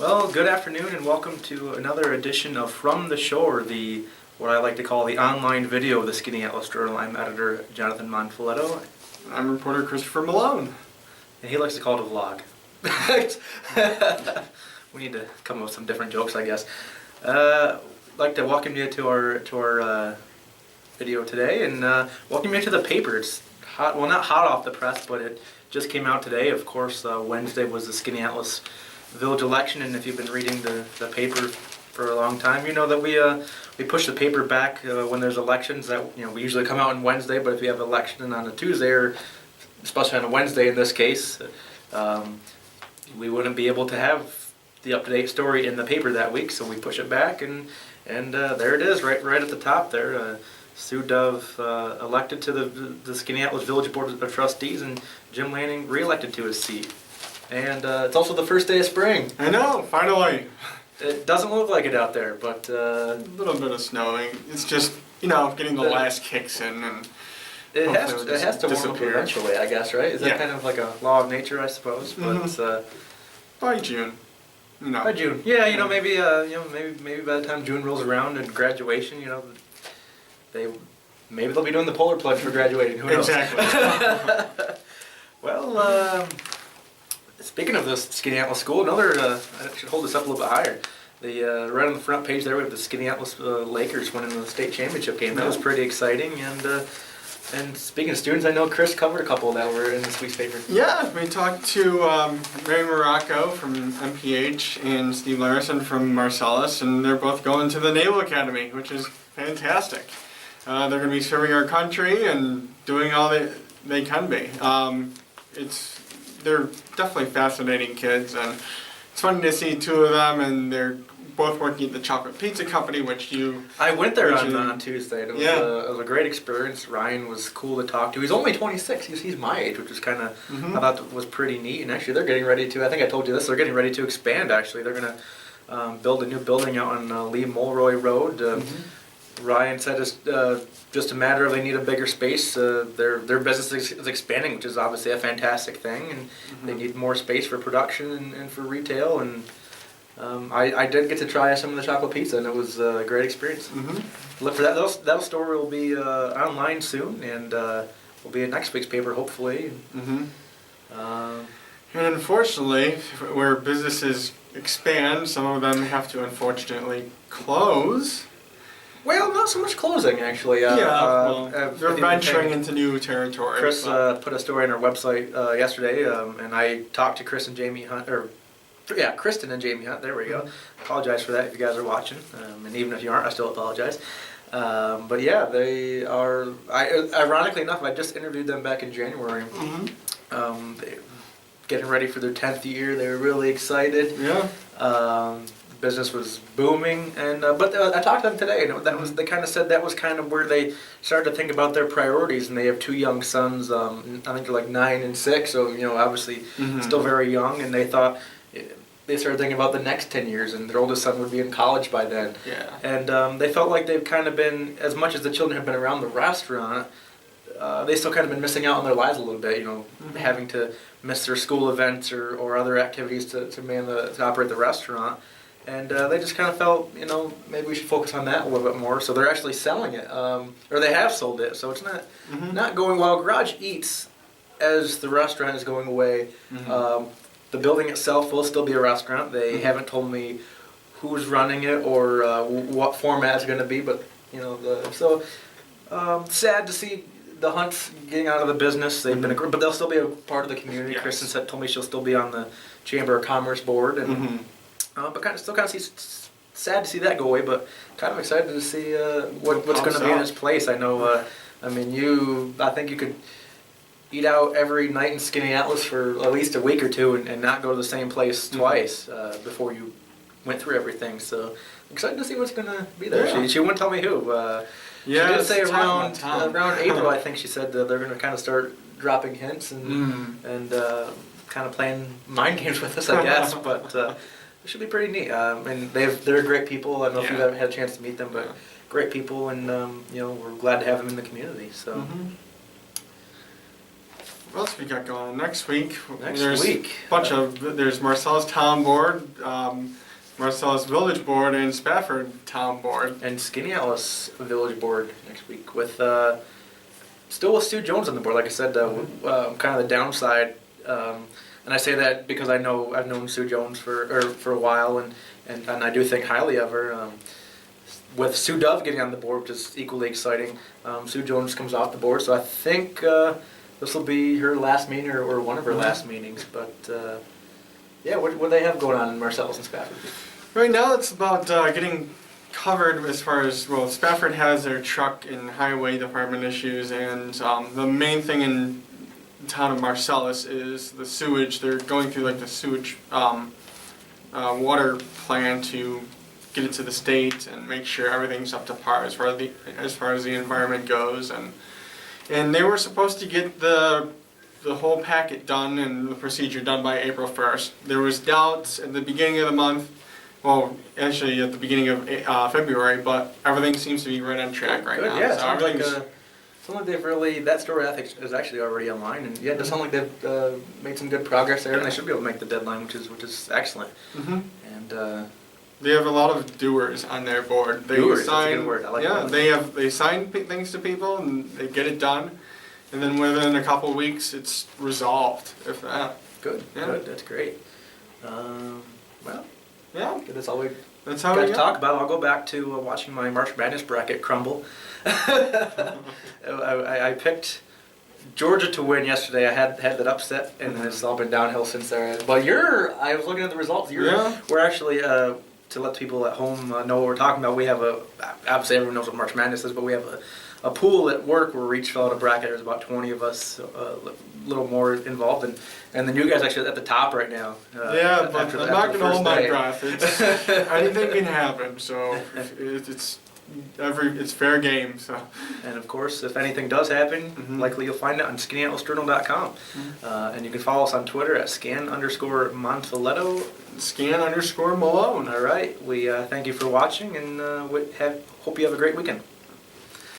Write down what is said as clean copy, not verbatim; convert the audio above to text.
Well, good afternoon and welcome to another edition of From the Shore, what I like to call the online video of the Skaneateles Journal. I'm editor Jonathan Monfiletto. I'm reporter Christopher Malone. And he likes to call it a vlog. We need to come up with some different jokes, I guess. I'd like to welcome you to our video today and welcome you to the paper. It's hot, well, not hot off the press, but it just came out today. Of course, Wednesday was the Skaneateles village election, and if you've been reading the paper for a long time, you know that we push the paper back when there's elections. That we usually come out on Wednesday, but if you have an election on a Tuesday, or especially on a Wednesday in this case, we wouldn't be able to have the up-to-date story in the paper that week, so we push it back, and there it is, right at the top there. Sue Dove elected to the Skaneateles Village Board of Trustees, and Jim Lanning re-elected to his seat. And it's also the first day of spring. I know, finally. It doesn't look like it out there, but a little bit of snowing. It's just, getting the last kicks in, and it has to warm up eventually, I guess, right? Is that kind of like a law of nature, I suppose? But by June. By June, yeah. Maybe by the time June rolls around and graduation, maybe they'll be doing the polar plunge for graduating. Who knows? Exactly. Well. Speaking of the Skaneateles School, I should hold this up a little bit higher. Right on the front page there, we have the Skaneateles Lakers winning the state championship game. That was pretty exciting. And speaking of students, I know Chris covered a couple that were in this week's paper. Yeah, we talked to Ray Morocco from MPH and Steve Larison from Marcellus, and they're both going to the Naval Academy, which is fantastic. They're going to be serving our country and doing all they can be. They're definitely fascinating kids, and it's funny to see two of them, and they're both working at the Chocolate Pizza Company, which I went there on Tuesday. It was a great experience. Ryan was cool to talk to. He's only 26. He's my age, which was kind of, I thought was pretty neat. And actually, they're getting ready to, I think I told you this, they're getting ready to expand, actually. They're going to build a new building out on Lee Mulroy Road. Ryan said it's just a matter of they need a bigger space. Their business is expanding, which is obviously a fantastic thing, and they need more space for production and for retail. And I did get to try some of the chocolate pizza, and it was a great experience. Look for that. That story will be online soon, and will be in next week's paper, hopefully. And unfortunately, where businesses expand, some of them have to unfortunately close. Well, not so much closing, actually. They're venturing into new territory. Chris put a story on our website yesterday, and I talked to Chris and Jamie Hunt, Kristen and Jamie Hunt. There we go. Apologize for that if you guys are watching, and even if you aren't, I still apologize. But yeah, they are. Ironically enough, I just interviewed them back in January. Getting ready for their 10th year, they were really excited. Yeah. Business was booming, and but I talked to them today, and they kind of said that was kind of where they started to think about their priorities. And they have two young sons. I think they're like 9 and 6, so obviously still very young. And they thought they started thinking about the next 10 years, and their oldest son would be in college by then. Yeah. And they felt like they've kind of been, as much as the children have been around the restaurant, they still kind of been missing out on their lives a little bit. Having to miss their school events or other activities to operate the restaurant. And they just kind of felt, maybe we should focus on that a little bit more. So they're actually selling it, or they have sold it. So it's not going well. Garage Eats, as the restaurant is going away, the building itself will still be a restaurant. They haven't told me who's running it or what format it's going to be. But sad to see the Hunts getting out of the business. They've been, but they'll still be a part of the community. Yes. Kristen told me she'll still be on the Chamber of Commerce board, and. But still kind of sad to see that go away, but kind of excited to see what's going to be in its place. I know, I think you could eat out every night in Skaneateles for at least a week or two and not go to the same place twice before you went through everything. So I'm excited to see what's going to be there. Yeah. She wouldn't tell me who. She did say around April, I think she said that they're going to kind of start dropping hints and kind of playing mind games with us, I guess. But it should be pretty neat. And they're great people. I don't know if you've ever had a chance to meet them, but great people, and we're glad to have them in the community. So. what else we got going on next week? Next week. There's Marcellus Town Board, Marcellus Village Board, and Spafford Town Board. And Skaneateles Village Board next week with still with Stu Jones on the board. Like I said, kind of the downside, and I say that because I've known Stu Jones for a while, and I do think highly of her. With Sue Dove getting on the board, which is equally exciting, Sue Jones comes off the board, so I think this will be her last meeting or one of her last meetings. But yeah, what do they have going on in Marcellus and Spafford? Right now it's about getting covered as far as, well, Spafford has their truck and highway department issues, and the main thing in the town of Marcellus is the sewage. They're going through like the sewage water plan to get it to the state and make sure everything's up to par as far as the environment goes, and they were supposed to get the whole packet done and the procedure done by April 1st. There was doubts at the beginning of the month, well, actually at the beginning of February, but everything seems to be right on track right now. Yeah, So sounds like they've really, that story ethics is actually already online, and yeah, it does sound like they've made some good progress there, and they should be able to make the deadline, which is excellent. Mm-hmm. And they have a lot of doers on their board. Doers, that's a good word. I like yeah, that. they sign things to people and they get it done, and then within a couple of weeks it's resolved. If that. Good. Yeah. Good. That's great. Well, yeah, that's all we that's how got we to talk about. I'll go back to watching my March Madness bracket crumble. I picked Georgia to win yesterday. I had that upset, and then it's all been downhill since there. But I was looking at the results. We're actually, to let people at home know what we're talking about, we have obviously everyone knows what March Madness is, but we have a pool at work where we each fill out a bracket. There's about 20 of us, a little more involved, and then you guys actually at the top right now. Yeah, but I'm not going to hold my breath. Anything can happen, so it's fair game. So. And of course, if anything does happen, likely you'll find it on Skaneatelesjournal.com. And you can follow us on Twitter at scan_Monfiletto. Scan_Malone. All right. We thank you for watching, and hope you have a great weekend.